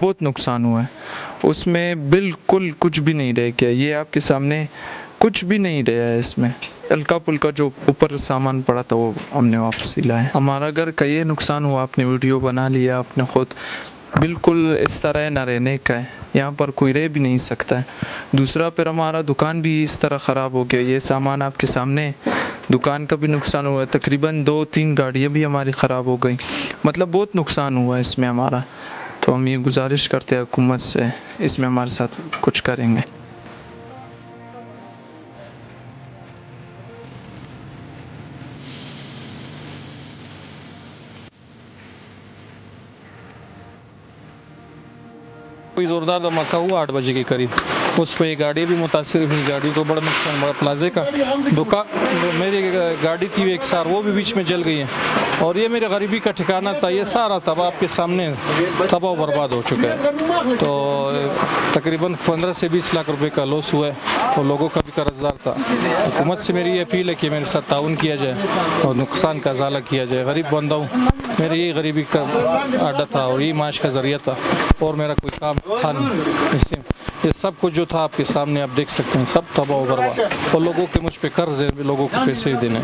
बहुत नुकसान हुआ है, उसमें बिल्कुल कुछ भी नहीं रह गया। ये आपके सामने कुछ भी नहीं रहा है इसमें। हल्का पुल्का जो ऊपर सामान पड़ा था वो हमने वापस लाया। हमारा घर का ये नुकसान हुआ, आपने वीडियो बना लिया आपने खुद, बिल्कुल इस तरह न रहने का है, यहाँ पर कोई रह भी नहीं सकता है। दूसरा फिर हमारा दुकान भी इस तरह ख़राब हो गया। ये सामान आपके सामने, दुकान का भी नुकसान हुआ है, तकरीबन 2-3 गाड़ियाँ भी हमारी ख़राब हो गई। मतलब बहुत नुकसान हुआ है इसमें हमारा। तो हम ये गुजारिश करते हैं हुकूमत से, इसमें हमारे साथ कुछ करेंगे। कोई ज़ोरदार धमाका हुआ 8 बजे के करीब, उस पर एक गाड़ी भी मुतासर हुई। गाड़ी को बड़ा नुकसान हुआ। प्लाजे का दुकान, मेरी गाड़ी थी एक सार, वो भी बीच में जल गई है। और ये मेरे गरीबी का ठिकाना था, ये सारा तबाह आपके सामने तबाह बर्बाद हो चुका है। तो तकरीबन 15 से 20 लाख रुपए का लॉस हुआ है और लोगों का भी कर्जदार था। हुकूमत से मेरी ये अपील है कि मेरे साथ ताउन किया जाए और नुकसान का अजाला किया जाए। गरीब बंदा हूँ, मेरे ये गरीबी का आडा था और ये माश का ज़रिया था और मेरा कोई काम था नहीं। इससे ये सब कुछ जो था आपके सामने आप देख सकते हैं, सब तबाह बर्बाद। और लोगों के मुझ पे कर्ज है, लोगों को पैसे देने।